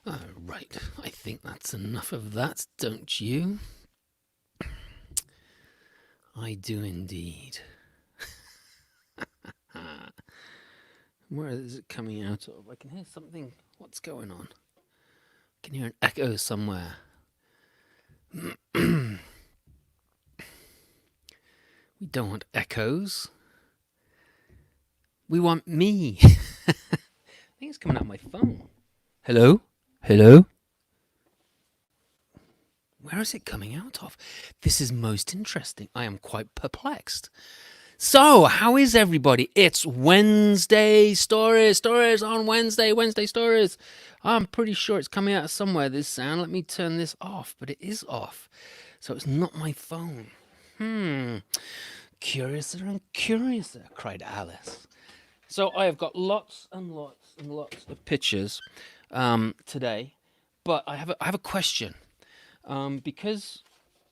Right, I think that's enough of that, don't you? I do indeed. Where is it coming out of? I can hear something. What's going on? I can hear an echo somewhere. We don't want echoes. We want me. I think it's coming out of my phone. Hello? Hello? Where is it coming out of? This is most interesting. I am quite perplexed. So, how is everybody? It's Wednesday stories on Wednesday stories. I'm pretty sure it's coming out of somewhere, this sound. Let me turn this off, but it is off. So it's not my phone. Curiouser and curiouser, cried Alice. So I have got lots and lots and lots of pictures today, but I have a question. Because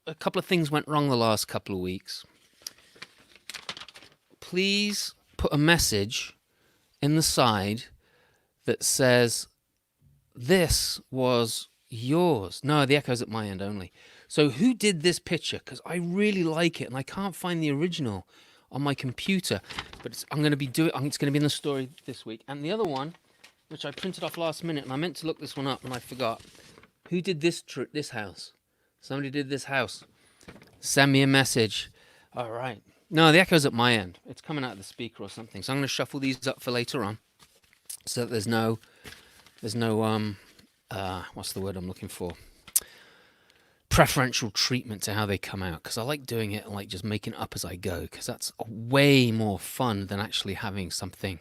a couple of things went wrong the last couple of weeks, please put a message in the side that says, this was yours. No, the echo's at my end only. So who did this picture? Because I really like it, and I can't find the original on my computer. But I'm going to be doing. It's going to be in the story this week. And the other one, which I printed off last minute, and I meant to look this one up, and I forgot. Who did this house? Somebody did this house. Send me a message. All right. No, the echo's at my end. It's coming out of the speaker or something. So I'm going to shuffle these up for later on, so that there's no what's the word I'm looking for? Preferential treatment to how they come out, because I like doing it and like just making it up as I go, because that's way more fun than actually having something,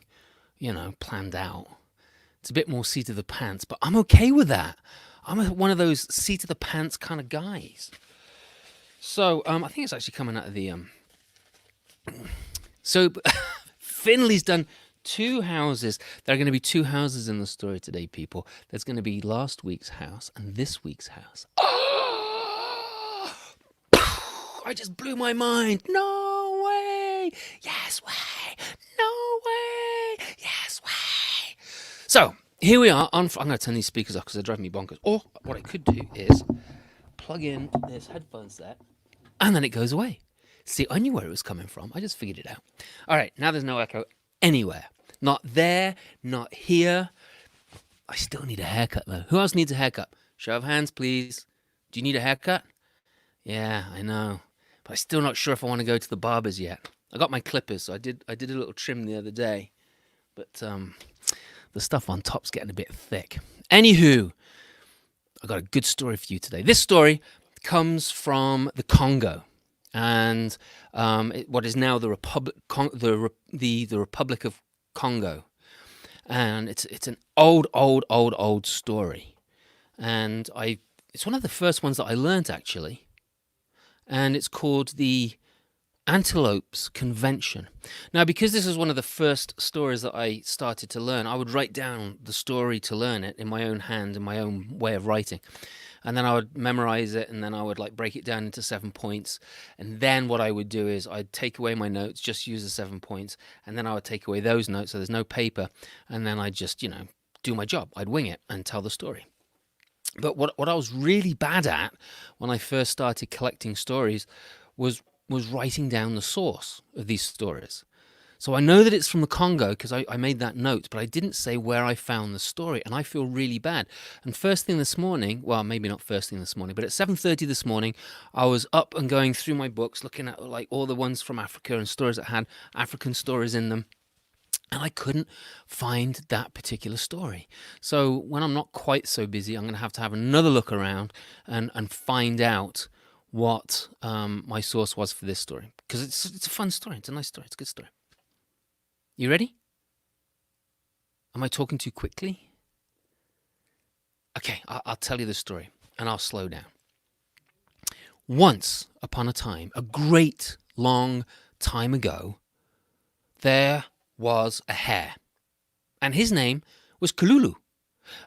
planned out. It's a bit more seat of the pants, but I'm okay with that. I'm one of those seat of the pants kind of guys. So I think it's actually coming out of the So Finley's done two houses. There are going to be two houses in the story today, people. There's going to be last week's house and this week's house. Oh! I just blew my mind. No way. Yes way. No way. Yes way. So here we are. I'm going to turn these speakers off because they're driving me bonkers. Or what I could do is plug in this headphones there, and then it goes away. See, I knew where it was coming from. I just figured it out. All right, now there's no echo anywhere. Not there, not here. I still need a haircut, though. Who else needs a haircut? Show of hands, please. Do you need a haircut? Yeah, I know. But I'm still not sure if I want to go to the barber's yet. I got my clippers, so I did a little trim the other day. But the stuff on top's getting a bit thick. Anywho, I got a good story for you today. This story comes from the Congo, and what is now the Republic of Congo, and it's an old story, and it's one of the first ones that I learned actually, and it's called the Antelopes Convention. Now, because this is one of the first stories that I started to learn, I would write down the story to learn it in my own hand, in my own way of writing. And then I would memorize it, and then I would break it down into 7 points. And then what I would do is I'd take away my notes, just use the 7 points, and then I would take away those notes, so there's no paper, and then I'd just, do my job. I'd wing it and tell the story. But what I was really bad at when I first started collecting stories was writing down the source of these stories. So I know that it's from the Congo because I made that note, but I didn't say where I found the story, and I feel really bad. And first thing this morning, well, maybe not first thing this morning, but at 7:30 this morning, I was up and going through my books, looking at all the ones from Africa and stories that had African stories in them. And I couldn't find that particular story. So when I'm not quite so busy, I'm going to have another look around and find out what my source was for this story, because it's a fun story. It's a nice story. It's a good story. You ready? Am I talking too quickly? Okay, I'll tell you the story, and I'll slow down. Once upon a time, a great long time ago, there was a hare, and his name was Kululu.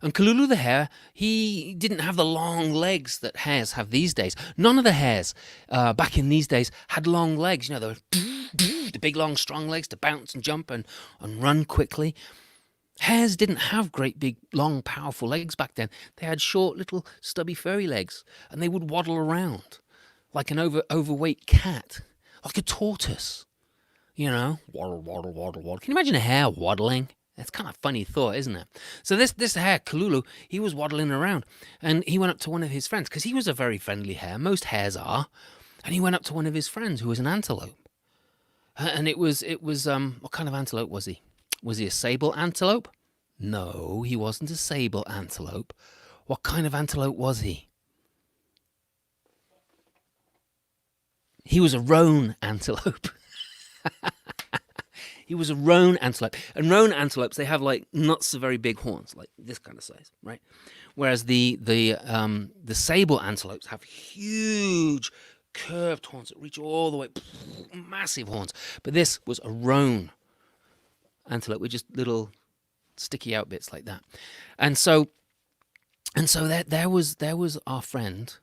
And Kululu the hare, he didn't have the long legs that hares have these days. None of the hares back in these days had long legs. The big, long, strong legs to bounce and jump and run quickly. Hares didn't have great big, long, powerful legs back then. They had short, little, stubby, furry legs, and they would waddle around like an overweight cat, like a tortoise. Waddle, waddle, waddle, waddle. Can you imagine a hare waddling? That's kind of a funny thought, isn't it? So this hare, Kalulu, he was waddling around, and he went up to one of his friends, because he was a very friendly hare. Most hares are. And he went up to one of his friends, who was an antelope. And it was what kind of antelope was he? Was he a sable antelope? No, he wasn't a sable antelope. What kind of antelope was he? He was a roan antelope. He was a roan antelope. And roan antelopes, they have like not so very big horns, like this kind of size, right? Whereas the sable antelopes have huge curved horns that reach all the way, massive horns. But this was a roan antelope with just little sticky out bits like that. And so there was our friend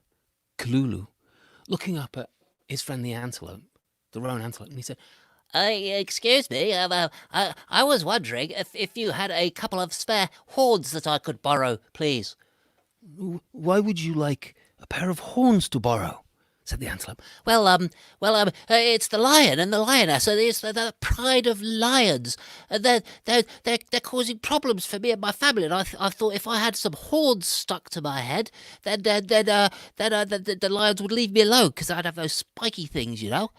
Kalulu looking up at his friend the antelope, the roan antelope, and he said, Excuse me, I was wondering if you had a couple of spare horns that I could borrow, please. "Why would you like a pair of horns to borrow?" said the antelope. Well, it's the lion and the lioness. It's the pride of lions. They're causing problems for me and my family. And I thought if I had some horns stuck to my head, then the lions would leave me alone, because I'd have those spiky things, you know.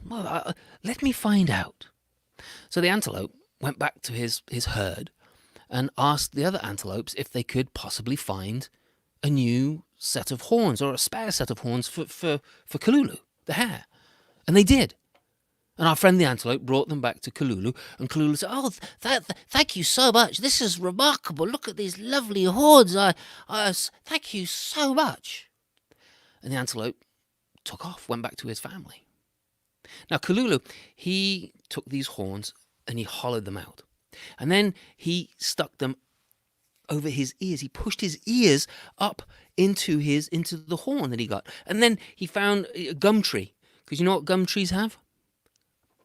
Well, let me find out. So the antelope went back to his herd and asked the other antelopes if they could possibly find a new set of horns, or a spare set of horns for Kalulu, the hare. And they did. And our friend the antelope brought them back to Kalulu, and Kalulu said, "Oh, thank you so much. This is remarkable. Look at these lovely horns. Thank you so much." And the antelope took off, went back to his family. Now, Kalulu, he took these horns and he hollowed them out. And then he stuck them over his ears. He pushed his ears up into the horn that he got. And then he found a gum tree. Because you know what gum trees have?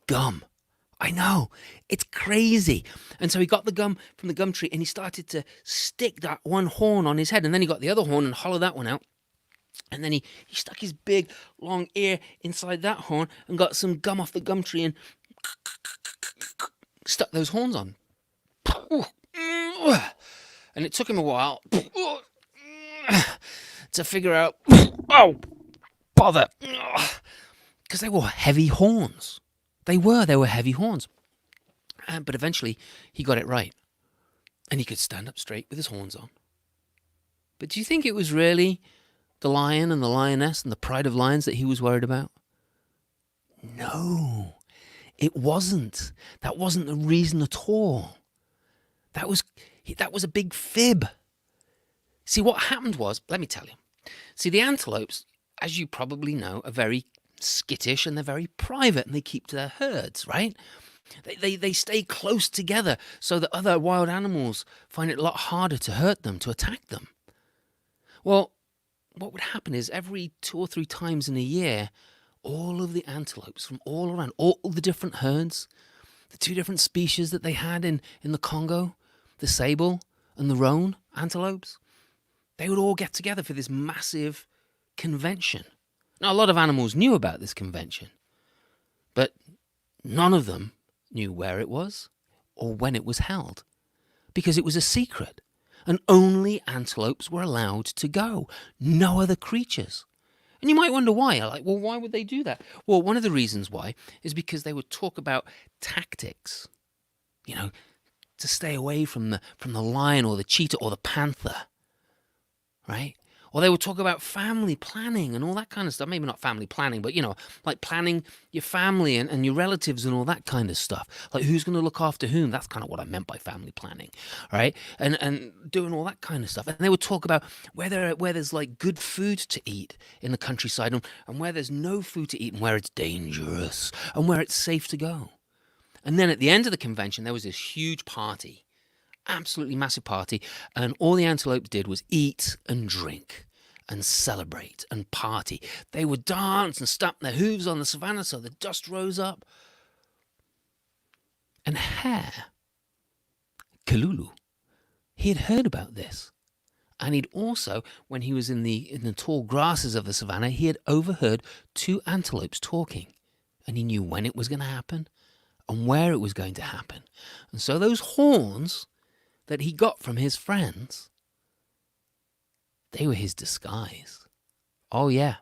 Gum. I know. It's crazy. And so he got the gum from the gum tree and he started to stick that one horn on his head. And then he got the other horn and hollowed that one out. And then he stuck his big, long ear inside that horn and got some gum off the gum tree and stuck those horns on. And it took him a while to figure out, oh, bother, because they were heavy horns. They were heavy horns. But eventually he got it right. And he could stand up straight with his horns on. But do you think it was really the lion and the lioness and the pride of lions that he was worried about? No, it wasn't. That wasn't the reason at all. That was a big fib. See, what happened was, let me tell you. See, the antelopes, as you probably know, are very skittish and they're very private and they keep to their herds, right? They stay close together so that other wild animals find it a lot harder to hurt them, to attack them. Well, what would happen is every 2 or 3 times in a year, all of the antelopes from all around, all the different herds, the 2 different species that they had in the Congo, the sable and the roan antelopes, they would all get together for this massive convention. Now, a lot of animals knew about this convention, but none of them knew where it was or when it was held, because it was a secret, and only antelopes were allowed to go, no other creatures. And you might wonder why. Like, well, why would they do that? Well, one of the reasons why is because they would talk about tactics, to stay away from the lion or the cheetah or the panther, right? Or they would talk about family planning and all that kind of stuff. Maybe not family planning, but, like planning your family and your relatives and all that kind of stuff. Like who's going to look after whom. That's kind of what I meant by family planning, right? And doing all that kind of stuff. And they would talk about where there's like good food to eat in the countryside and where there's no food to eat and where it's dangerous and where it's safe to go. And then at the end of the convention, there was this huge party. Absolutely massive party, and all the antelopes did was eat and drink and celebrate and party. They would dance and stamp their hooves on the savannah so the dust rose up. And hare, Kalulu, he had heard about this. And he'd also, when he was in the tall grasses of the savannah, he had overheard 2 antelopes talking. And he knew when it was going to happen and where it was going to happen. And so those horns that he got from his friends, they were his disguise. Oh, yeah.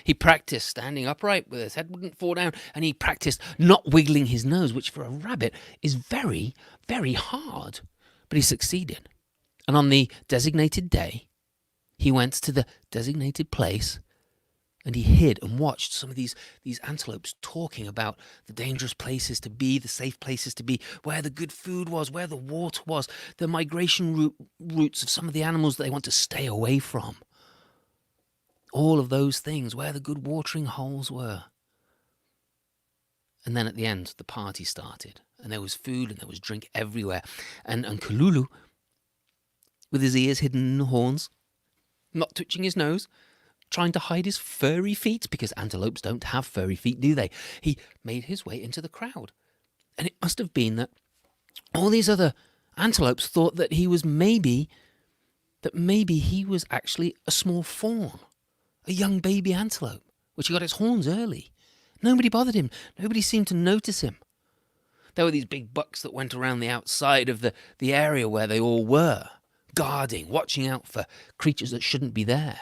He practiced standing upright where his head wouldn't fall down, and he practiced not wiggling his nose, which for a rabbit is very, very hard. But he succeeded. And on the designated day, he went to the designated place, and he hid and watched some of these antelopes talking about the dangerous places to be, the safe places to be, where the good food was, where the water was, the migration routes of some of the animals that they want to stay away from. All of those things, where the good watering holes were. And then at the end, the party started. And there was food and there was drink everywhere. And Kalulu, with his ears hidden in the horns, not twitching his nose, trying to hide his furry feet, because antelopes don't have furry feet, do they? He made his way into the crowd. And it must have been that all these other antelopes thought that he was maybe he was actually a small fawn, a young baby antelope, which he got its horns early. Nobody bothered him. Nobody seemed to notice him. There were these big bucks that went around the outside of the area where they all were, guarding, watching out for creatures that shouldn't be there.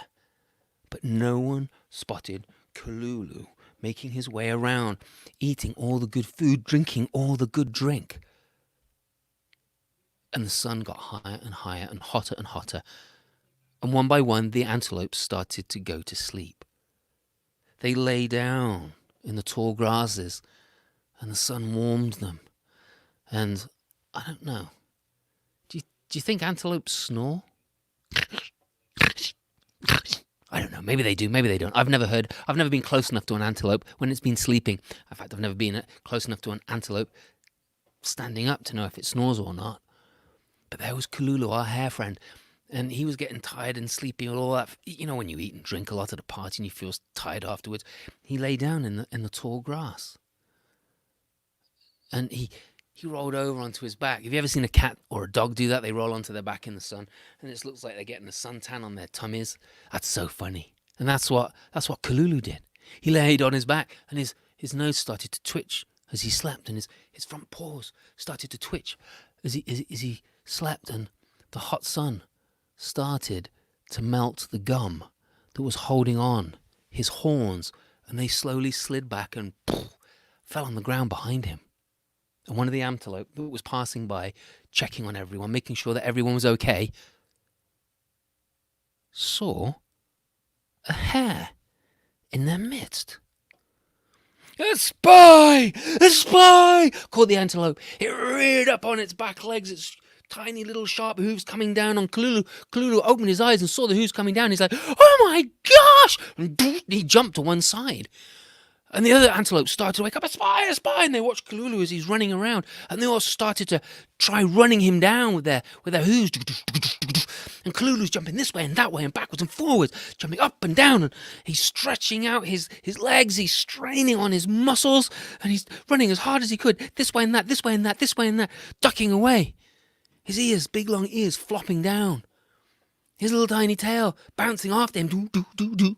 But no one spotted Kalulu making his way around, eating all the good food, drinking all the good drink. And the sun got higher and higher and hotter, and one by one the antelopes started to go to sleep. They lay down in the tall grasses, and the sun warmed them. And I don't know, do you think antelopes snore? I don't know. Maybe they do. Maybe they don't. I've never been close enough to an antelope when it's been sleeping. In fact, I've never been close enough to an antelope standing up to know if it snores or not. But there was Kalulu, our hare friend, and he was getting tired and sleepy and all that. You know, when you eat and drink a lot at a party and you feel tired afterwards, he lay down in the tall grass, and he rolled over onto his back. Have you ever seen a cat or a dog do that? They roll onto their back in the sun, and it looks like they're getting a suntan on their tummies. That's so funny. And that's what Kalulu did. He laid on his back, and his nose started to twitch as he slept, and his front paws started to twitch as he slept, and the hot sun started to melt the gum that was holding on his horns, and they slowly slid back and fell on the ground behind him. And one of the antelope that was passing by, checking on everyone, making sure that everyone was okay, saw a hare in their midst. "A spy! A spy!" called the antelope. It reared up on its back legs, its tiny little sharp hooves coming down on Kalulu. Kalulu opened his eyes and saw the hooves coming down. He's like, "Oh my gosh!" And he jumped to one side. And the other antelopes started to wake up, "A spy, a spy!" And they watched Kalulu as he's running around. And they all started to try running him down with their hooves. And Kalulu's jumping this way and that way and backwards and forwards, jumping up and down. And he's stretching out his legs. He's straining on his muscles. And he's running as hard as he could, this way and that, this way and that, this way and that, ducking away. His ears, big long ears, flopping down. His little tiny tail bouncing after him. Doo, doo, doo, doo.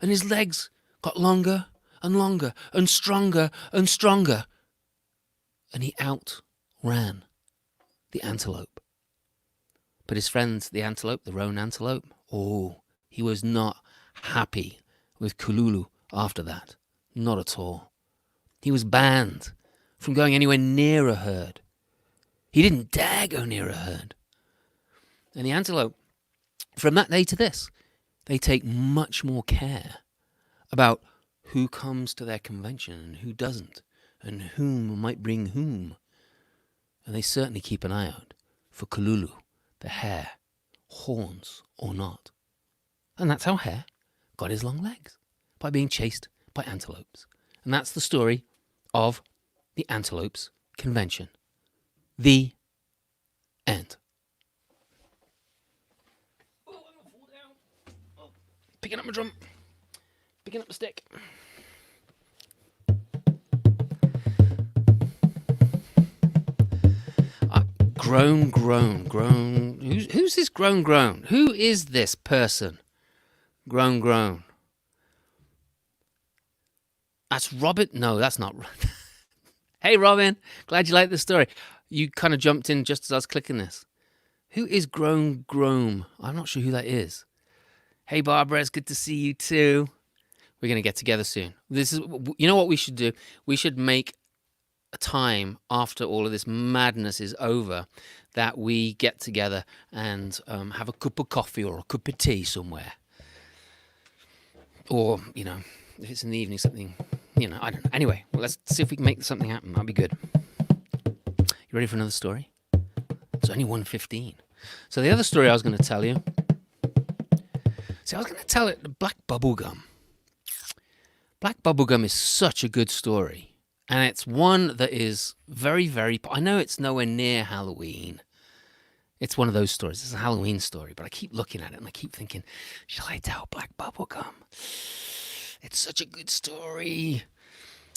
And his legs got longer and longer and stronger and stronger. And he outran the antelope. But his friend, the antelope, the roan antelope, he was not happy with Kalulu after that. Not at all. He was banned from going anywhere near a herd. He didn't dare go near a herd. And the antelope, from that day to this, they take much more care about who comes to their convention and who doesn't, and whom might bring whom. And they certainly keep an eye out for Kalulu, the hare, horns or not. And that's how hare got his long legs, by being chased by antelopes. And that's the story of the Antelopes Convention. The end. Oh, I'm gonna fall down. Oh, picking up my drum. Picking up the stick. Groan. Who's this groan? Who is this person? Groan. That's Robin. No, that's not. Hey, Robin. Glad you liked the story. You kind of jumped in just as I was clicking this. Who is Groan? I'm not sure who that is. Hey, Barbara. It's good to see you too. We're going to get together soon. You know what we should do? We should make a time after all of this madness is over that we get together and have a cup of coffee or a cup of tea somewhere. Or, if it's in the evening, something, I don't know. Anyway, let's see if we can make something happen. That'd be good. You ready for another story? It's only 1:15. So the other story I was going to tell you. I was going to tell it, Black Bubblegum. Black Bubblegum is such a good story. And it's one that is very, very... I know it's nowhere near Halloween. It's one of those stories. It's a Halloween story. But I keep looking at it and I keep thinking, shall I tell Black Bubblegum? It's such a good story.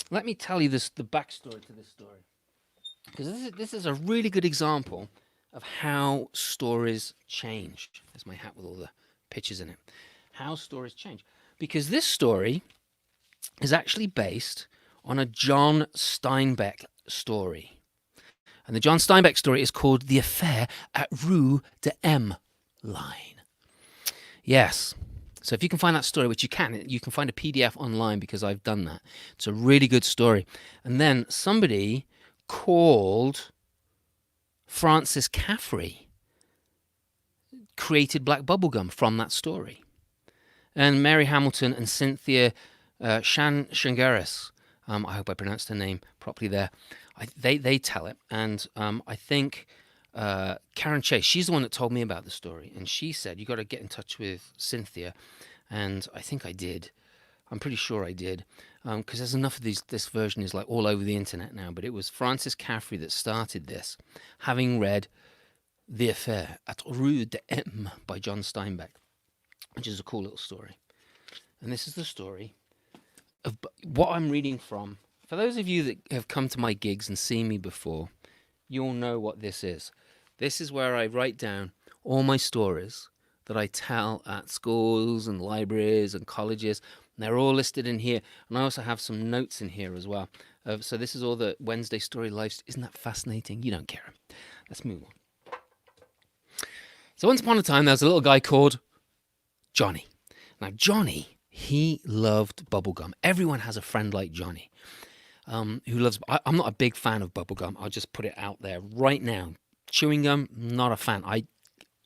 Let me tell you the backstory to this story. Because this is a really good example of how stories change. There's my hat with all the pictures in it. How stories change. Because this story is actually based on a John Steinbeck story. And the John Steinbeck story is called The Affair at Rue de M Line. Yes. So if you can find that story, which you can find a PDF online because I've done that. It's a really good story. And then somebody called Francis Caffrey created Black Bubblegum from that story. And Mary Hamilton and Cynthia Shangaris, I hope I pronounced her name properly there, they tell it. And I think Karen Chase, she's the one that told me about the story. And she said, you got to get in touch with Cynthia. And I think I did. I'm pretty sure I did. Because there's enough of this version is like all over the internet now. But it was Francis Caffrey that started this, having read The Affair at Rue de M by John Steinbeck, which is a cool little story. And this is the story of what I'm reading from. For those of you that have come to my gigs and seen me before, you'll know what this is. This is where I write down all my stories that I tell at schools and libraries and colleges. And they're all listed in here. And I also have some notes in here as well. So this is all the Wednesday Story Lives. Isn't that fascinating? You don't care. Let's move on. So once upon a time, there was a little guy called Johnny. Now, Johnny, he loved bubblegum. Everyone has a friend like Johnny who loves... I'm not a big fan of bubblegum. I'll just put it out there right now. Chewing gum, not a fan. I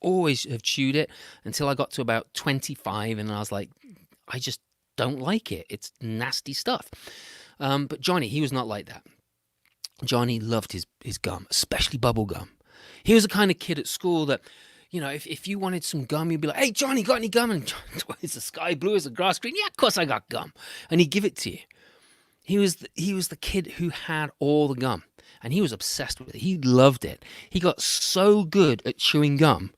always have chewed it until I got to about 25, and I was like, I just don't like it. It's nasty stuff. But Johnny, he was not like that. Johnny loved his gum, especially bubble gum. He was the kind of kid at school that, if you wanted some gum, you'd be like, hey, Johnny, got any gum? And John, is the sky blue? Is the grass green? Yeah, of course I got gum. And he'd give it to you. He was the kid who had all the gum, and he was obsessed with it. He loved it. He got so good at chewing gum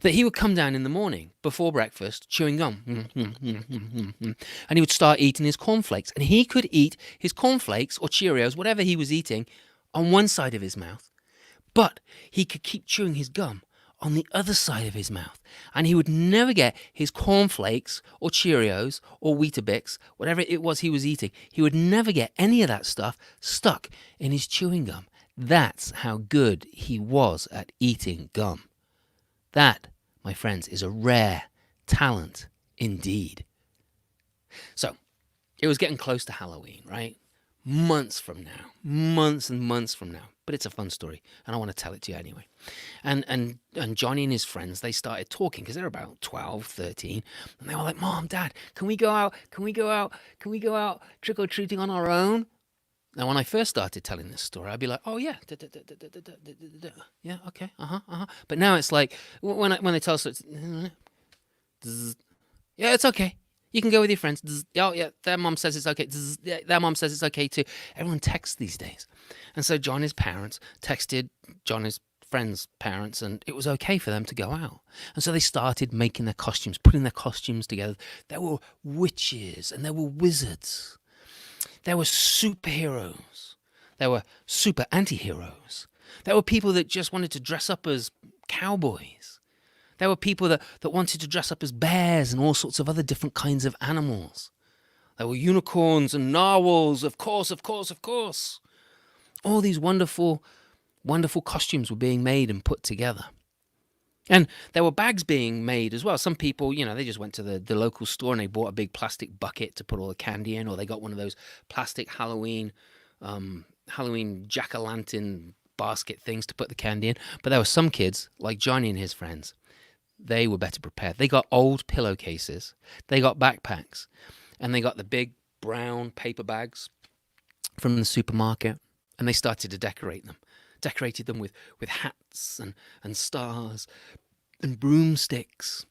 that he would come down in the morning before breakfast chewing gum. And he would start eating his cornflakes. And he could eat his cornflakes or Cheerios, whatever he was eating, on one side of his mouth. But he could keep chewing his gum on the other side of his mouth. And he would never get his cornflakes or Cheerios or Weetabix, whatever it was he was eating, he would never get any of that stuff stuck in his chewing gum. That's how good he was at eating gum. That, my friends, is a rare talent indeed. So, it was getting close to Halloween, right? Months and months from now. But it's a fun story, and I want to tell it to you anyway. And Johnny and his friends, they started talking, because they're about 12, 13, and they were like, Mom, Dad, can we go out trick-or-treating on our own? Now, when I first started telling this story, I'd be like, oh, yeah, yeah, okay, But now it's like, when they tell us, it's, yeah, it's okay. You can go with your friends. Oh, yeah, their mom says it's okay. Yeah, their mom says it's okay too. Everyone texts these days. And so Johnny's parents texted Johnny's friends' parents, and it was okay for them to go out. And so they started making their costumes, putting their costumes together. There were witches and there were wizards. There were superheroes. There were super anti-heroes. There were people that just wanted to dress up as cowboys. There were people that wanted to dress up as bears and all sorts of other different kinds of animals. There were unicorns and narwhals, of course, of course, of course. All these wonderful, wonderful costumes were being made and put together. And there were bags being made as well. Some people, they just went to the local store and they bought a big plastic bucket to put all the candy in, or they got one of those plastic Halloween jack-o'-lantern basket things to put the candy in. But there were some kids, like Johnny and his friends, they were better prepared. They got old pillowcases, they got backpacks, and they got the big brown paper bags from the supermarket, and they started to decorated them with hats and stars and broomsticks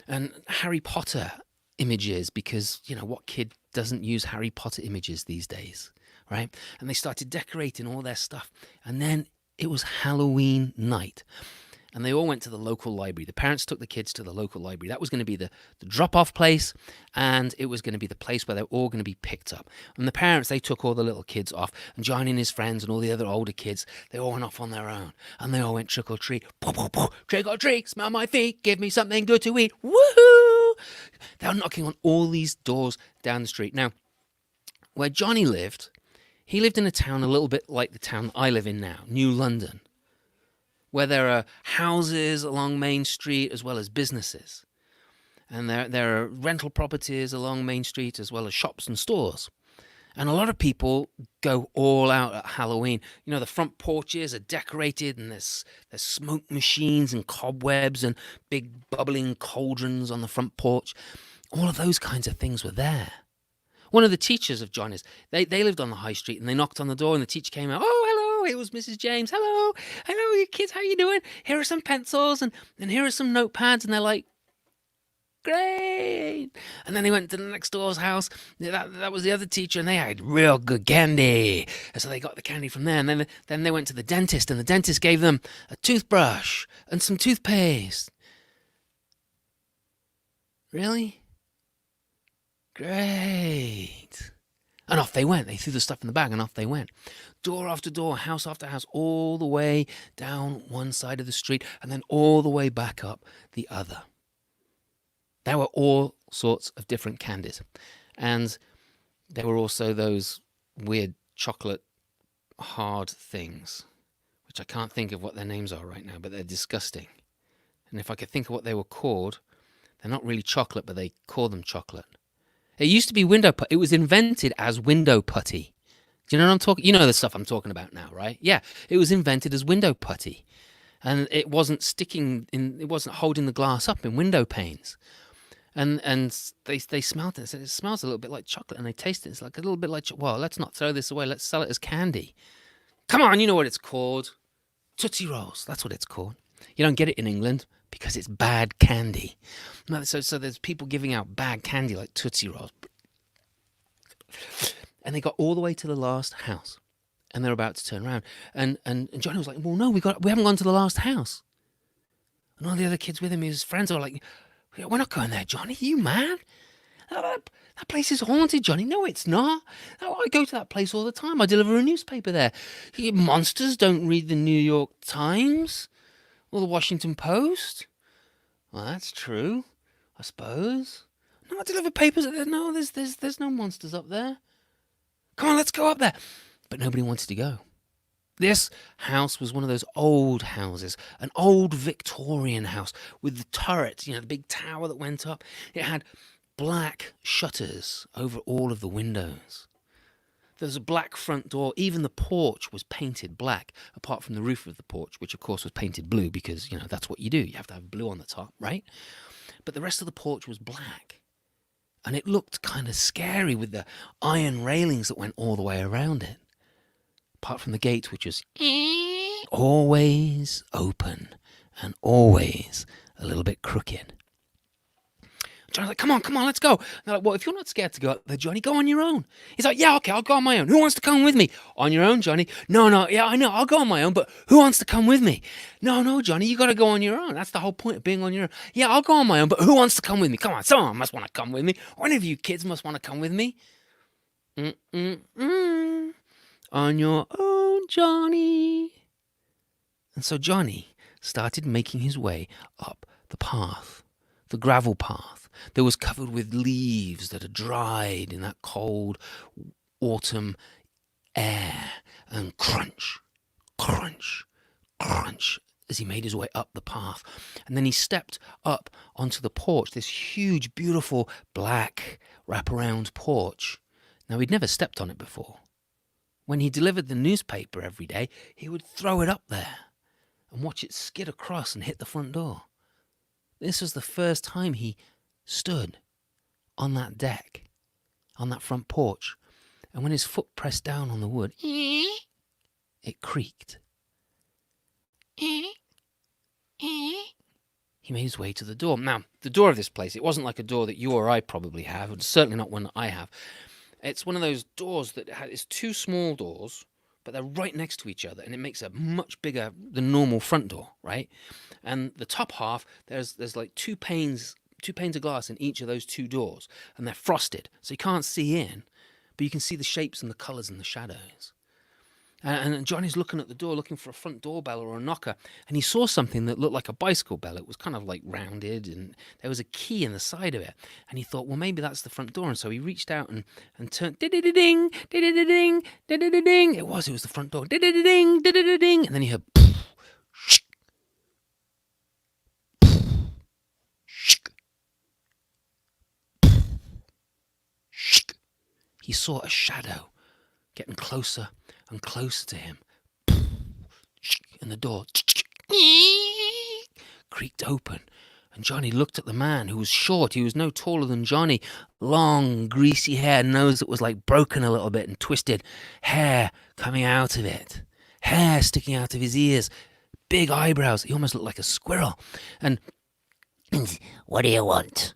and Harry Potter images, because, what kid doesn't use Harry Potter images these days, right? And they started decorating all their stuff. And then it was Halloween night. And they all went to the local library. The parents took the kids to the local library. That was going to be the drop-off place, and it was going to be the place where they're all going to be picked up. And the parents, they took all the little kids off, and Johnny and his friends and all the other older kids, they all went off on their own. And they all went trick-or-treat. Trick or treat, smell my feet, give me something good to eat. Woohoo! They were knocking on all these doors down the street. Now, where Johnny lived, he lived in a town a little bit like the town I live in now, New London, where there are houses along Main Street as well as businesses. And there are rental properties along Main Street as well as shops and stores. And a lot of people go all out at Halloween. The front porches are decorated, and there's smoke machines and cobwebs and big bubbling cauldrons on the front porch. All of those kinds of things were there. One of the teachers of Johnny's, they lived on the high street, and they knocked on the door, and the teacher came out. Oh, hello. It was Mrs. James. Hello, you kids, how you doing? Here are some pencils and here are some notepads. And they're like, great. And then they went to the next door's house. That was the other teacher, and they had real good candy. And so they got the candy from there. And then they went to the dentist, and the dentist gave them a toothbrush and some toothpaste. Really? Great. And off they went. They threw the stuff in the bag and off they went. Door after door, house after house, all the way down one side of the street and then all the way back up the other. There were all sorts of different candies. And there were also those weird chocolate hard things, which I can't think of what their names are right now, but they're disgusting. And if I could think of what they were called, they're not really chocolate, but they call them chocolate. It used to be window putty. It was invented as window putty. Do you know what I'm talking? You know the stuff I'm talking about now, right? Yeah, it was invented as window putty, and it wasn't it wasn't holding the glass up in window panes. And they smelled it and said it smells a little bit like chocolate, and they tasted it. It's like a little bit like, well, let's not throw this away. Let's sell it as candy. Come on, you know what it's called? Tootsie Rolls. That's what it's called. You don't get it in England because it's bad candy. No, so there's people giving out bad candy like Tootsie Rolls. And they got all the way to the last house, and they're about to turn around. And Johnny was like, well, no, we haven't gone to the last house. And all the other kids with him, his friends, are like, we're not going there, Johnny. Are you mad? That place is haunted, Johnny. No, it's not. I go to that place all the time. I deliver a newspaper there. Monsters don't read the New York Times or the Washington Post. Well, that's true, I suppose. No, I deliver papers. No, there's no monsters up there. Come on, let's go up there. But nobody wanted to go. This house was one of those old houses, an old Victorian house with the turret, the big tower that went up. It had black shutters over all of the windows. There was a black front door. Even the porch was painted black, apart from the roof of the porch, which of course was painted blue because, that's what you do. You have to have blue on the top, right? But the rest of the porch was black. And it looked kind of scary with the iron railings that went all the way around it. Apart from the gate, which was always open and always a little bit crooked. Johnny's like, come on, let's go. And they're like, well, if you're not scared to go up there, Johnny, go on your own. He's like, yeah, okay, I'll go on my own. Who wants to come with me? On your own, Johnny. No, yeah, I know, I'll go on my own, but who wants to come with me? No, Johnny, you got to go on your own. That's the whole point of being on your own. Yeah, I'll go on my own, but who wants to come with me? Come on, someone must want to come with me. One of you kids must want to come with me. On your own, Johnny. And so Johnny started making his way up the path, the gravel path that was covered with leaves that had dried in that cold autumn air, and crunch, crunch, crunch as he made his way up the path. And then he stepped up onto the porch, this huge, beautiful, black wraparound porch. Now, he'd never stepped on it before. When he delivered the newspaper every day, he would throw it up there and watch it skid across and hit the front door. This was the first time he stood on that deck, on that front porch, and when his foot pressed down on the wood, it creaked. He made his way to the door. Now, the door of this place, it wasn't like a door that you or I probably have. It's certainly not one that I have. It's one of those doors that it's two small doors, but they're right next to each other, and it makes a much bigger than normal front door, right? And the top half, there's like two panes of glass in each of those two doors, and they're frosted, so you can't see in, but you can see the shapes and the colours and the shadows. And Johnny's looking at the door, looking for a front doorbell or a knocker, and he saw something that looked like a bicycle bell. It was kind of like rounded, and there was a key in the side of it. And he thought, well, maybe that's the front door. And so he reached out and turned, ding, ding, ding. It was the front door, ding, ding. And then he heard, he saw a shadow getting closer and closer to him. And the door creaked open. And Johnny looked at the man, who was short. He was no taller than Johnny. Long, greasy hair, nose that was like broken a little bit and twisted. Hair coming out of it. Hair sticking out of his ears. Big eyebrows. He almost looked like a squirrel. And What do you want?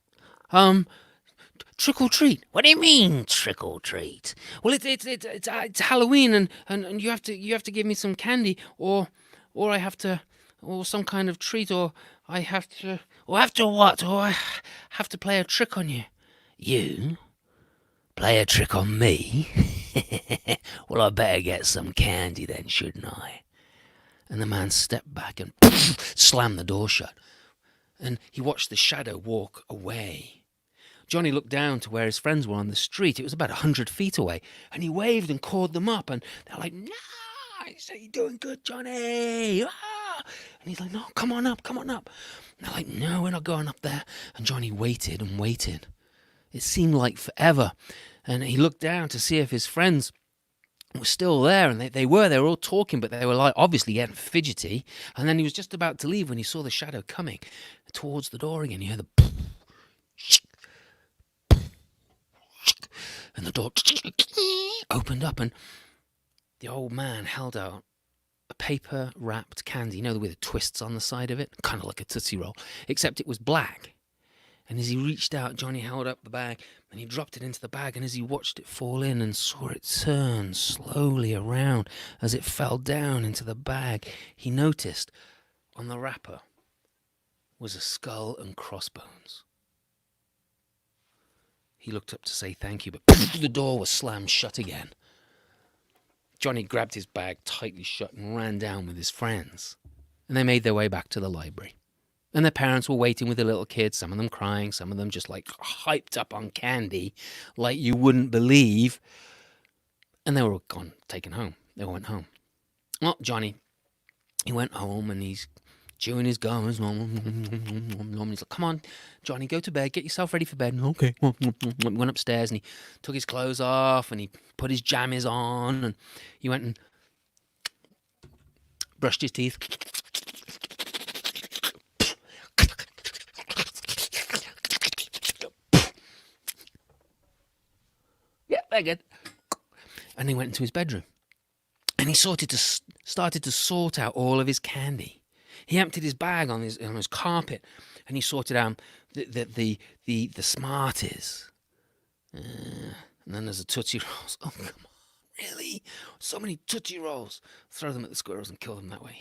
Trick or treat. What do you mean, trick or treat? Well, it's Halloween, and you have to give me some candy, or I have to, or some kind of treat, or I have to, Or after what? or I have to play a trick on you. You? Play a trick on me? Well, I better get some candy then, shouldn't I? And the man stepped back and slammed the door shut. And he watched the shadow walk away. Johnny looked down to where his friends were on the street. It was about 100 feet away. And he waved and called them up. And they're like, nice, you're doing good, Johnny. Ah! And he's like, no, come on up. And they're like, no, we're not going up there. And Johnny waited and waited. It seemed like forever. And he looked down to see if his friends were still there. And they were all talking, but they were like obviously getting fidgety. And then he was just about to leave when he saw the shadow coming towards the door again. You heard the and the door opened up, and the old man held out a paper-wrapped candy, you know, with the twists on the side of it, kind of like a Tootsie Roll, except it was black. And as he reached out, Johnny held up the bag, and he dropped it into the bag, and as he watched it fall in and saw it turn slowly around as it fell down into the bag, he noticed on the wrapper was a skull and crossbones. He looked up to say thank you, but the door was slammed shut again. Johnny grabbed his bag tightly shut and ran down with his friends. And they made their way back to the library. And their parents were waiting with the little kids, some of them crying, some of them just like hyped up on candy like you wouldn't believe. And they were gone, taken home. They went home. Well, Johnny, he went home and he's chewing his gum. He's like, come on, Johnny, go to bed. Get yourself ready for bed. Okay. Went upstairs and he took his clothes off and he put his jammies on and he went and brushed his teeth. Yeah, they're good. And he went into his bedroom and he started to sort out all of his candy. He emptied his bag on his carpet, and he sorted out the Smarties. And then there's the Tootsie Rolls. Oh, come on, really? So many Tootsie Rolls. Throw them at the squirrels and kill them that way.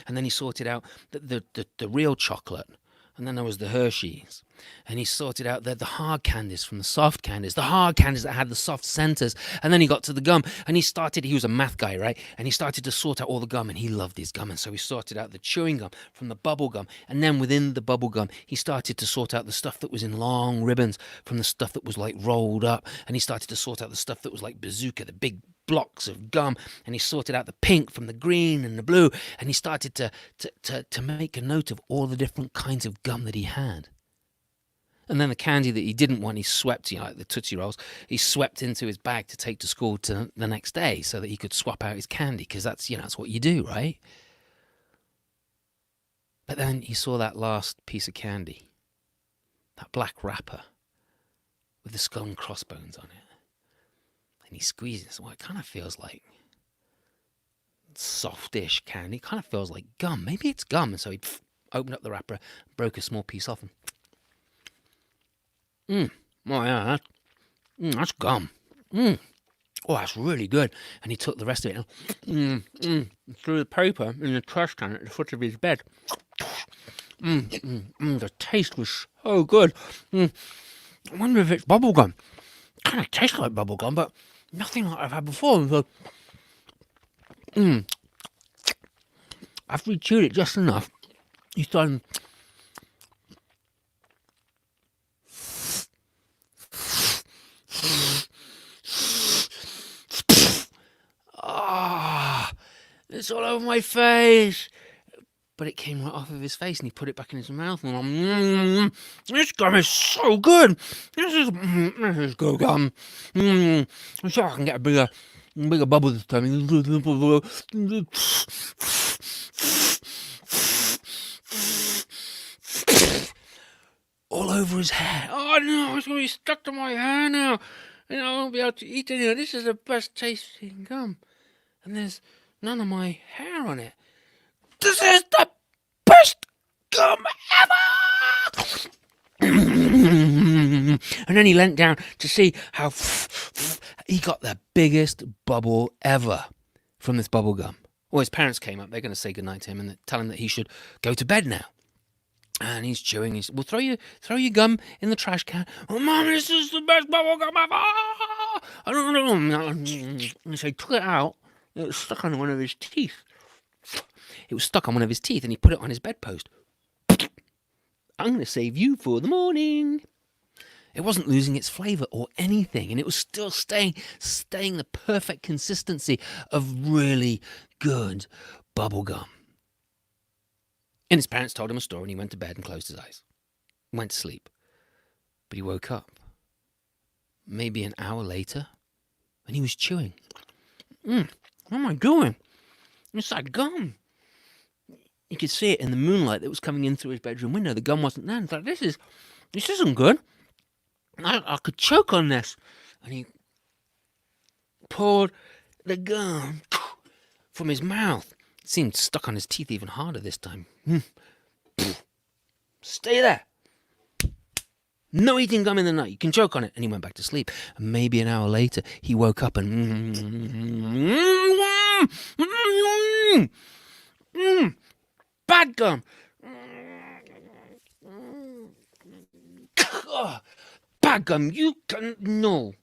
And then he sorted out the real chocolate And then there was the Hershey's. And he sorted out the hard candies from the soft candies, the hard candies that had the soft centers. And then he got to the gum, and he was a math guy, right? And he started to sort out all the gum, and he loved his gum. And so he sorted out the chewing gum from the bubble gum. And then within the bubble gum, he started to sort out the stuff that was in long ribbons from the stuff that was like rolled up. And he started to sort out the stuff that was like bazooka, the big blocks of gum, and he sorted out the pink from the green and the blue, and he started to make a note of all the different kinds of gum that he had. And then the candy that he didn't want, he swept, like the Tootsie Rolls, he swept into his bag to take to school to the next day so that he could swap out his candy, because that's what you do, right? But then he saw that last piece of candy, that black wrapper with the skull and crossbones on it. And he squeezed it. So it kind of feels like softish candy. It kind of feels like gum. Maybe it's gum. And so he opened up the wrapper, broke a small piece off, and oh yeah, that's gum. Oh, that's really good. And he took the rest of it and threw the paper in the trash can at the foot of his bed. The taste was so good. I wonder if it's bubble gum. Kind of tastes like bubble gum, but nothing like I've had before. So, after he chewed it just enough, he started. It's all over my face. But it came right off of his face, and he put it back in his mouth. And this gum is so good. This is good gum. I'm sure I can get a bigger bubble this time. All over his hair. Oh no, it's going to be stuck to my hair now. I won't be able to eat it. This is the best tasting gum. And there's none of my hair on it. This is the best gum ever! And then he leant down to see how he got the biggest bubble ever from this bubble gum. Well, his parents came up. They're going to say goodnight to him and tell him that he should go to bed now. And he's chewing. He's, well, throw your gum in the trash can. Oh, Mom, this is the best bubble gum ever! I don't know. And so he took it out. It was stuck on one of his teeth. It was stuck on one of his teeth, and he put it on his bedpost. I'm going to save you for the morning. It wasn't losing its flavour or anything, and it was still staying the perfect consistency of really good bubble gum. And his parents told him a story, and he went to bed and closed his eyes. Went to sleep. But he woke up maybe an hour later, and he was chewing. What am I doing? It's that gum. You could see it in the moonlight that was coming in through his bedroom window. The gum wasn't there. He's like, this isn't good. I could choke on this. And he poured the gum from his mouth. It seemed stuck on his teeth even harder this time. Stay there. No eating gum in the night. You can choke on it. And he went back to sleep. And maybe an hour later, he woke up and... bad gum. Bad gum. You can... No.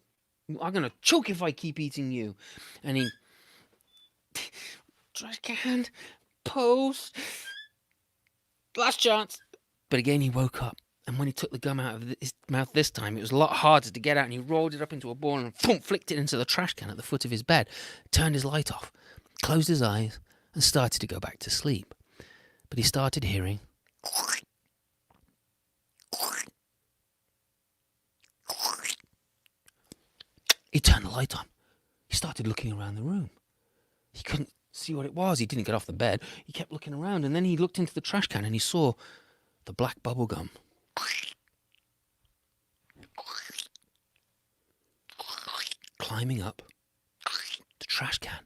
I'm going to choke if I keep eating you. And he... trash can. Post. Last chance. But again, he woke up. And when he took the gum out of his mouth this time, it was a lot harder to get out. And he rolled it up into a ball and flicked it into the trash can at the foot of his bed. Turned his light off. Closed his eyes. And started to go back to sleep. But he started hearing... He turned the light on. He started looking around the room. He couldn't see what it was. He didn't get off the bed. He kept looking around, and then he looked into the trash can and he saw the black bubble gum. Climbing up the trash can.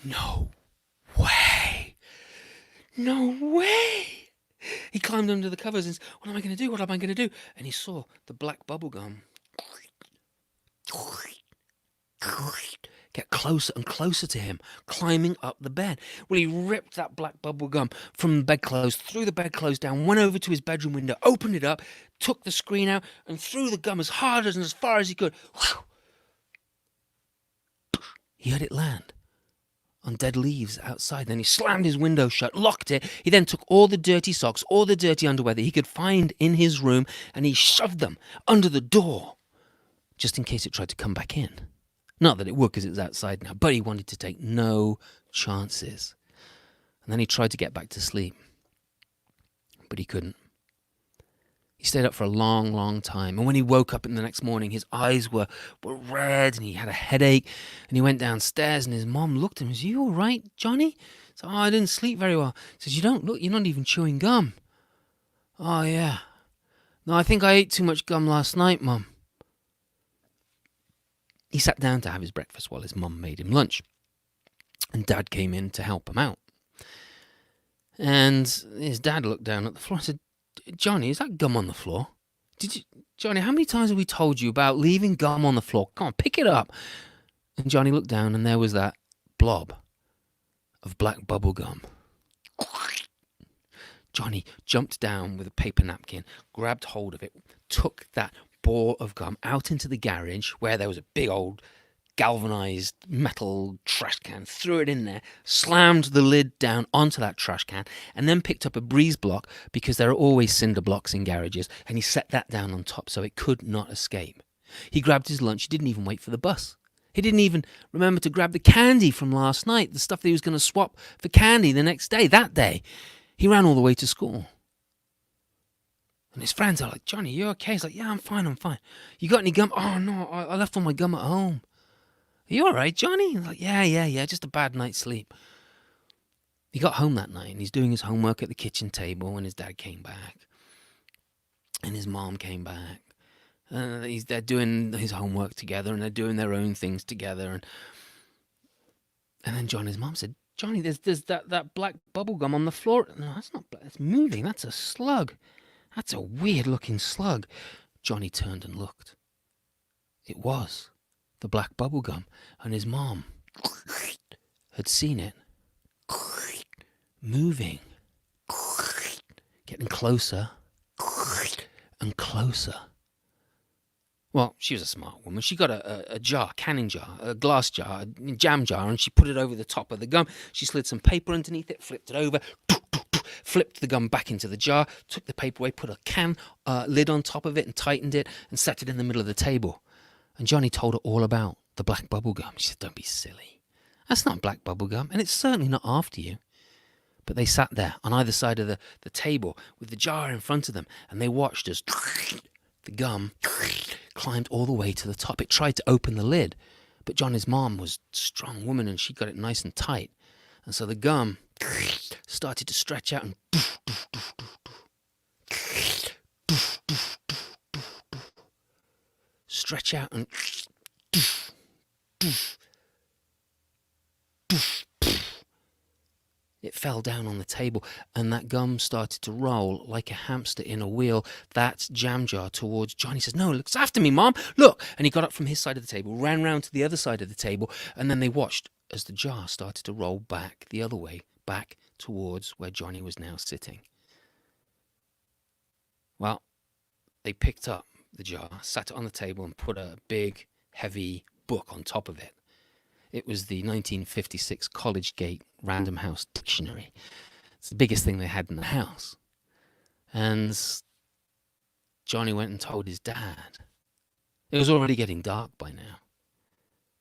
No way. No way. He climbed under the covers and said, what am I going to do? What am I going to do? And he saw the black bubble gum get closer and closer to him, climbing up the bed. Well, he ripped that black bubble gum from the bedclothes, threw the bedclothes down, went over to his bedroom window, opened it up, took the screen out, and threw the gum as hard and as far as he could. Whew. He heard it land on dead leaves outside. Then he slammed his window shut, locked it. He then took all the dirty socks, all the dirty underwear that he could find in his room, and he shoved them under the door, just in case it tried to come back in. Not that it would, because it was outside now, but he wanted to take no chances. And then he tried to get back to sleep, but he couldn't. He stayed up for a long, long time. And when he woke up in the next morning, his eyes were red and he had a headache. And he went downstairs and his mom looked at him and said, "Are you all right, Johnny?" He said, "Oh, I didn't sleep very well." He says, "You don't look, you're not even chewing gum." "Oh, yeah. No, I think I ate too much gum last night, Mum." He sat down to have his breakfast while his mum made him lunch. And Dad came in to help him out. And his dad looked down at the floor and said, "Johnny, is that gum on the floor? Johnny, how many times have we told you about leaving gum on the floor? Come on, pick it up." And Johnny looked down and there was that blob of black bubble gum. Johnny jumped down with a paper napkin, grabbed hold of it, took that ball of gum out into the garage where there was a big old galvanized metal trash can, threw it in there, slammed the lid down onto that trash can, and then picked up a breeze block, because there are always cinder blocks in garages, and he set that down on top so it could not escape. He grabbed his lunch. He didn't even wait for the bus. He didn't even remember to grab the candy from last night, the stuff that he was going to swap for candy the next day, that day. He ran all the way to school. And his friends are like, "Johnny, you okay?" He's like, "Yeah, I'm fine, I'm fine." "You got any gum?" "Oh, no, I left all my gum at home." "Are you all right, Johnny?" He's like, yeah, just a bad night's sleep." He got home that night and he's doing his homework at the kitchen table when his dad came back. And his mom came back. They're doing his homework together and they're doing their own things together. And then Johnny's mom said, "Johnny, there's that black bubble gum on the floor." "No, that's not black. It's moving. That's a slug. That's a weird looking slug." Johnny turned and looked. It was the black bubble gum, and his mom had seen it moving, getting closer and closer. Well, she was a smart woman. She got a jar, canning jar, a glass jar, a jam jar, and she put it over the top of the gum. She slid some paper underneath it, flipped it over, flipped the gum back into the jar, took the paper away, put a can lid on top of it and tightened it and set it in the middle of the table. And Johnny told her all about the black bubble gum. She said, "Don't be silly. That's not black bubble gum, and it's certainly not after you." But they sat there on either side of the table with the jar in front of them, and they watched as the gum climbed all the way to the top. It tried to open the lid, but Johnny's mom was a strong woman, and she got it nice and tight. And so the gum started to stretch out and stretch out and it fell down on the table, and that gum started to roll like a hamster in a wheel, that jam jar, towards Johnny. Says, "No, look after me, Mom, look." And he got up from his side of the table, ran round to the other side of the table, and then they watched as the jar started to roll back the other way, back towards where Johnny was now sitting. Well, they picked up the jar, sat it on the table, and put a big, heavy book on top of it. It was the 1956 Collegegate Random House Dictionary. It's the biggest thing they had in the house. And Johnny went and told his dad. It was already getting dark by now.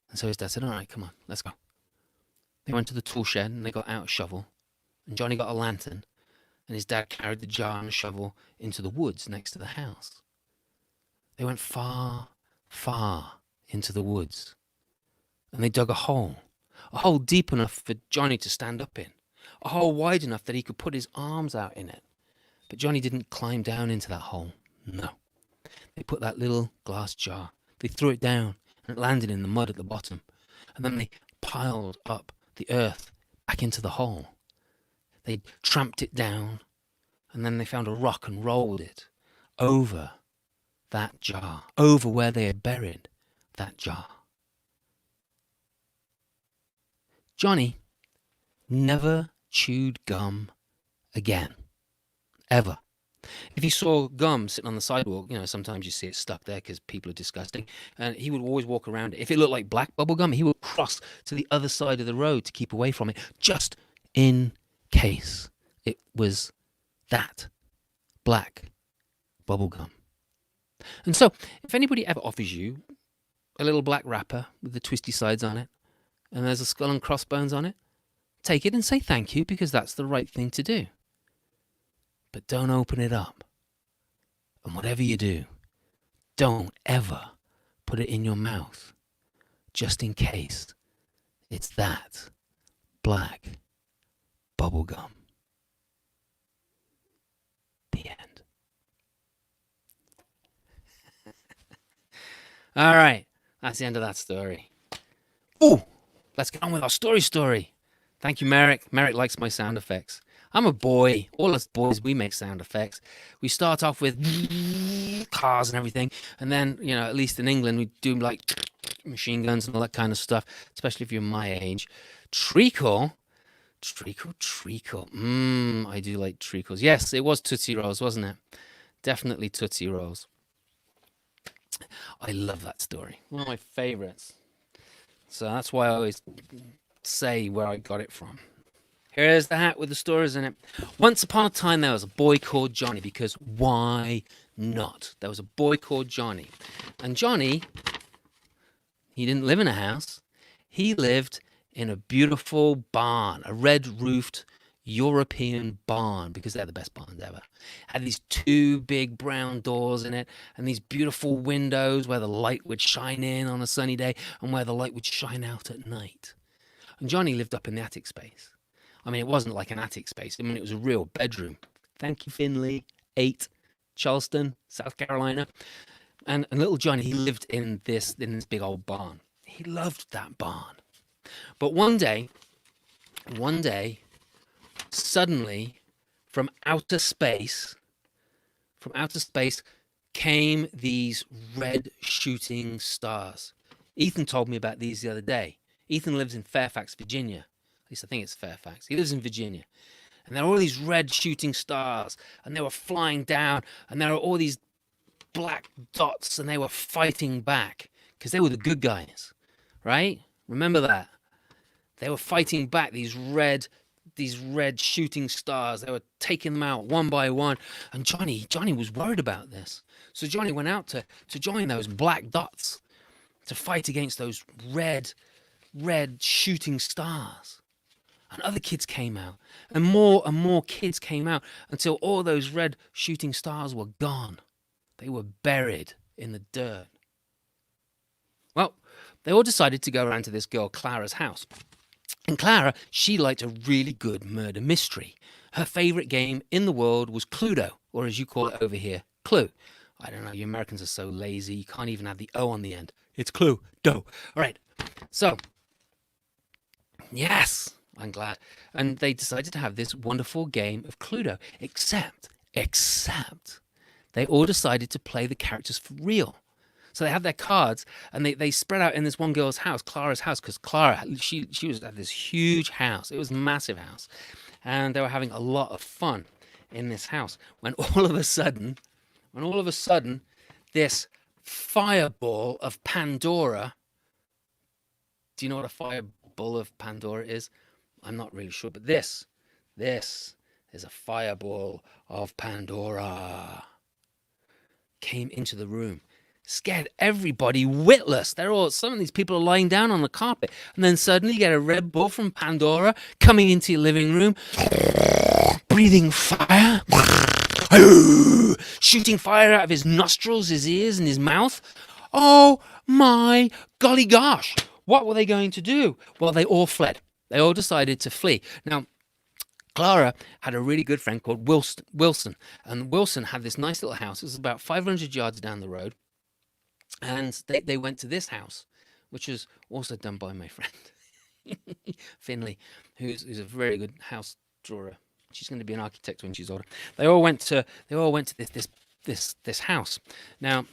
And so his dad said, "All right, come on, let's go." They went to the tool shed and they got out a shovel. And Johnny got a lantern. And his dad carried the jar and the shovel into the woods next to the house. They went far, far into the woods. And they dug a hole deep enough for Johnny to stand up in, a hole wide enough that he could put his arms out in it. But Johnny didn't climb down into that hole. No. They put that little glass jar, they threw it down, and it landed in the mud at the bottom. And then they piled up the earth back into the hole. They tramped it down, and then they found a rock and rolled it over that jar, over where they had buried that jar. Johnny never chewed gum again, ever. If he saw gum sitting on the sidewalk, sometimes you see it stuck there because people are disgusting, and he would always walk around it. If it looked like black bubble gum, he would cross to the other side of the road to keep away from it, just in case it was that black bubble gum. And so, if anybody ever offers you a little black wrapper with the twisty sides on it, and there's a skull and crossbones on it, take it and say thank you, because that's the right thing to do. But don't open it up. And whatever you do, don't ever put it in your mouth, just in case it's that black bubble gum. The end. All right, that's the end of that story. Ooh, let's get on with our story. Thank you, Merrick. Merrick likes my sound effects. I'm a boy. All us boys, we make sound effects. We start off with cars and everything, and then, at least in England, we do like machine guns and all that kind of stuff, especially if you're my age. Treacle. I do like treacles. Yes, it was Tootsie Rolls, wasn't it? Definitely Tootsie Rolls. I love that story. One of my favorites. So that's why I always say where I got it from. Here's the hat with the stories in it. Once upon a time, there was a boy called Johnny, because why not? There was a boy called Johnny. And Johnny, he didn't live in a house. He lived in a beautiful barn, a red-roofed European barn, because they're the best barns ever. Had these two big brown doors in it, and these beautiful windows where the light would shine in on a sunny day and where the light would shine out at night. And Johnny lived up in the attic space. I mean, it wasn't like an attic space. I mean, it was a real bedroom. Thank you, Finley. 8, Charleston, South Carolina. And little Johnny, he lived in this big old barn. He loved that barn. But one day, suddenly, from outer space came these red shooting stars. Ethan told me about these the other day. Ethan lives in Fairfax, Virginia. At least I think it's Fairfax. He lives in Virginia. And there are all these red shooting stars, and they were flying down, and there are all these black dots, and they were fighting back because they were the good guys, right? Remember that. They were fighting back, these red shooting stars. They were taking them out one by one. And Johnny was worried about this. So Johnny went out to join those black dots to fight against those red shooting stars. And other kids came out, and more kids came out, until all those red shooting stars were gone. They were buried in the dirt. Well, they all decided to go around to this girl Clara's house. And Clara, she liked a really good murder mystery. Her favorite game in the world was Cluedo, or as you call it over here, Clue. I don't know, you Americans are so lazy, you can't even have the O on the end. It's Clue-do. All right, so, yes, I'm glad. And they decided to have this wonderful game of Cluedo, except they all decided to play the characters for real. So they had their cards, and they spread out in this one girl's house, Clara's house, because Clara, she was at this huge house. It was a massive house. And they were having a lot of fun in this house. When all of a sudden, this fireball of Pandora, do you know what a fireball of Pandora is? I'm not really sure, but this is a fireball of Pandora, came into the room. Scared everybody witless. Some of these people are lying down on the carpet, and then suddenly you get a red bull from Pandora coming into your living room, breathing fire, shooting fire out of his nostrils, his ears, and his mouth. Oh my golly gosh! What were they going to do? Well, they all fled. They all decided to flee. Now, Clara had a really good friend called Wilson, and Wilson had this nice little house. It was about 500 yards down the road. And they went to this house, which was also done by my friend Finley, who's a very good house drawer. She's going to be an architect when she's older. They all went to this house. Now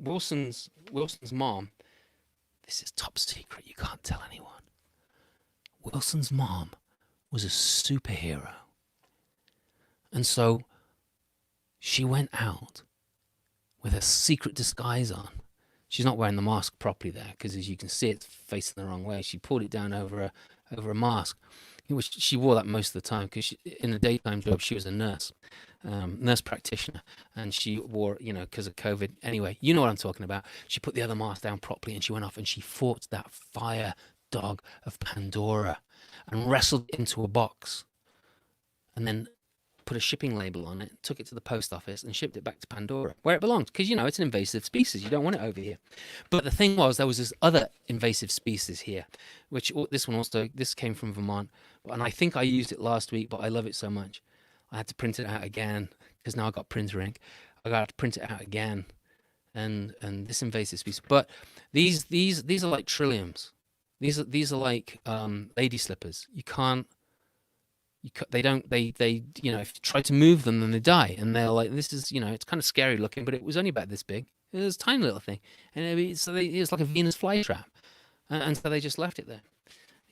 Wilson's mom. This is top secret. You can't tell anyone. Wilson's mom was a superhero. And so she went out with her secret disguise on. She's not wearing the mask properly there because, as you can see, it's facing the wrong way. She pulled it down over a mask, which she wore that most of the time because in a daytime job she was a nurse, nurse practitioner, and she wore, because of COVID. Anyway, you know what I'm talking about. She put the other mask down properly and she went off and she fought that fire dog of Pandora and wrestled it into a box, and then put a shipping label on it, took it to the post office and shipped it back to Pandora, where it belongs, because, it's an invasive species. You don't want it over here. But the thing was, there was this other invasive species here, which this came from Vermont, and I think I used it last week, but I love it so much. I had to print it out again, because now I got printer ink. I got to print it out again, and this invasive species. But these are like trilliums. These are like lady slippers. They if you try to move them, then they die. And they're like, this is, it's kind of scary looking, but it was only about this big. It was a tiny little thing. And it was like a Venus flytrap. And so they just left it there,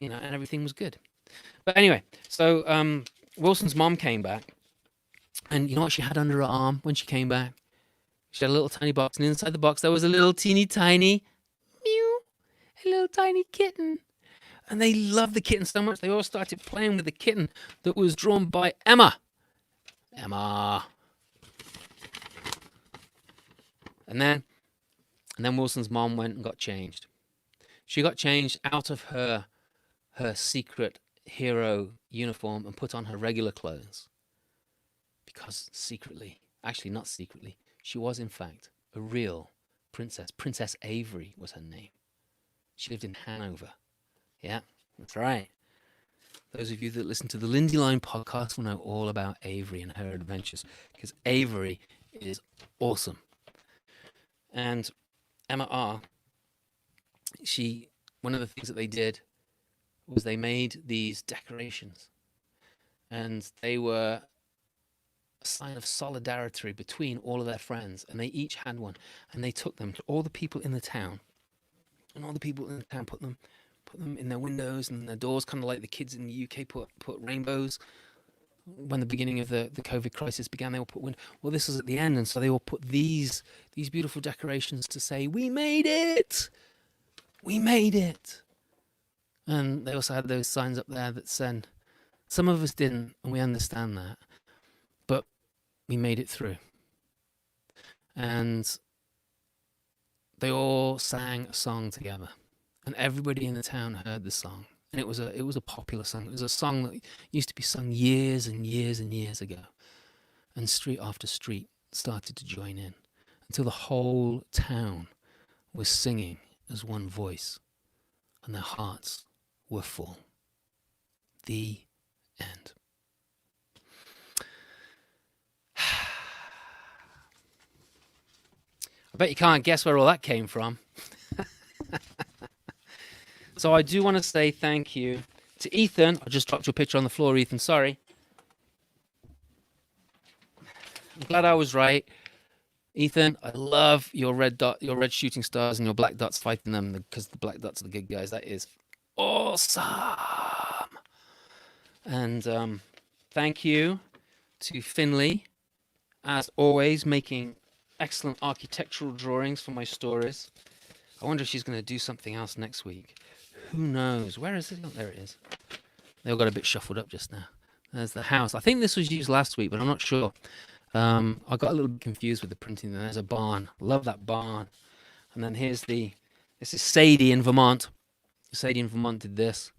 and everything was good. But anyway, so Wilson's mom came back, and you know what she had under her arm when she came back? She had a little tiny box, and inside the box there was a little teeny tiny, meow, a little tiny kitten. And they loved the kitten so much, they all started playing with the kitten that was drawn by Emma. Emma. And then Wilson's mom went and got changed. She got changed out of her secret hero uniform and put on her regular clothes. Because actually not secretly, she was in fact a real princess. Princess Avery was her name. She lived in Hanover. Yeah, that's right. Those of you that listen to the Lindy Line podcast will know all about Avery and her adventures, because Avery is awesome. And Emma R., one of the things that they did was they made these decorations, and they were a sign of solidarity between all of their friends, and they each had one, and they took them to all the people in the town, and all the people in the town put them in their windows and their doors, kind of like the kids in the UK put rainbows when the beginning of the COVID crisis began. They all put well, this was at the end, and so they all put these beautiful decorations to say, we made it, and they also had those signs up there that said, some of us didn't, and we understand that, but we made it through. And they all sang a song together. And everybody in the town heard the song, and it was a popular song. It was a song that used to be sung years and years and years ago, and street after street started to join in, until the whole town was singing as one voice, and their hearts were full. The end. I bet you can't guess where all that came from. So I do want to say thank you to Ethan. I just dropped your picture on the floor, Ethan. Sorry. I'm glad I was right. Ethan, I love your red shooting stars and your black dots fighting them, because the black dots are the good guys. That is awesome. And thank you to Finley, as always, making excellent architectural drawings for my stories. I wonder if she's going to do something else next week. Who knows? Where is it? Oh, there it is. They all got a bit shuffled up just now. There's the house. I think this was used last week, but I'm not sure. I got a little bit confused with the printing. There's a barn. Love that barn. And then this is Sadie in Vermont. Sadie in Vermont did this.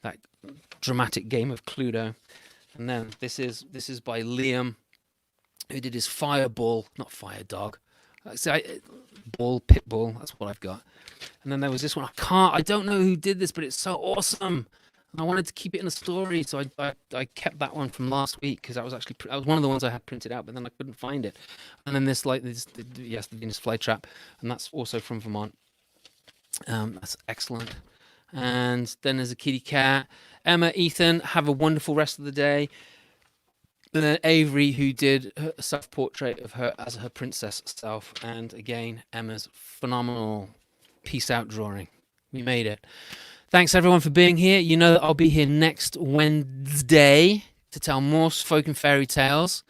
That dramatic game of Cluedo. And then this is by Liam, who did his fireball, not fire dog. Pit bull, that's what I've got. And then there was this one. I don't know who did this, but it's so awesome. And I wanted to keep it in a story, so I kept that one from last week, because that was one of the ones I had printed out, but then I couldn't find it. And then the Venus flytrap, and that's also from Vermont. That's excellent. And then there's a kitty cat. Emma, Ethan, have a wonderful rest of the day. And then Avery, who did a self-portrait of her as her princess self. And again, Emma's phenomenal peace out drawing. We made it. Thanks everyone for being here. You know that I'll be here next Wednesday to tell more folk and fairy tales.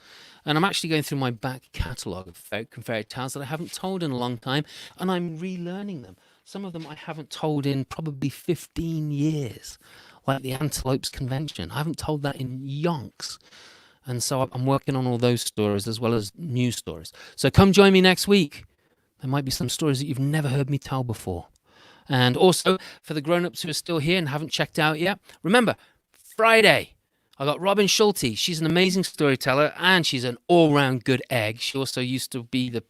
And I'm actually going through my back catalogue of folk and fairy tales that I haven't told in a long time, and I'm relearning them. Some of them I haven't told in probably 15 years, like the Antelopes Convention. I haven't told that in yonks. And so I'm working on all those stories as well as new stories. So come join me next week. There might be some stories that you've never heard me tell before. And also, for the grown-ups who are still here and haven't checked out yet, remember, Friday, I got Robin Schulte. She's an amazing storyteller, and she's an all-round good egg. She also used to be the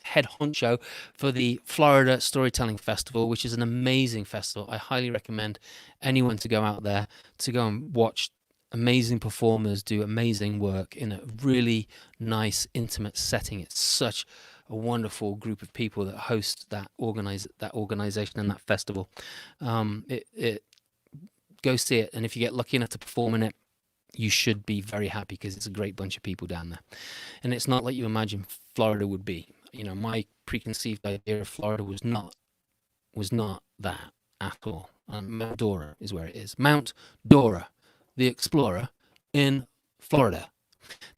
head honcho for the Florida Storytelling Festival, which is an amazing festival. I highly recommend anyone to go out there to go and watch amazing performers do amazing work in a really nice, intimate setting. It's such a wonderful group of people that host that organization and that festival. It go see it, and if you get lucky enough to perform in it, you should be very happy because it's a great bunch of people down there, and it's not like you imagine Florida would be. You know, my preconceived idea of Florida was not that at all. Mount Dora is where it is. Mount Dora, the explorer in Florida.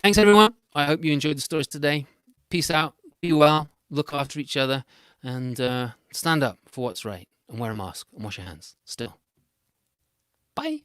Thanks everyone. I hope you enjoyed the stories today. Peace out. Be well, look after each other, and stand up for what's right, and wear a mask, and wash your hands. Still. Bye.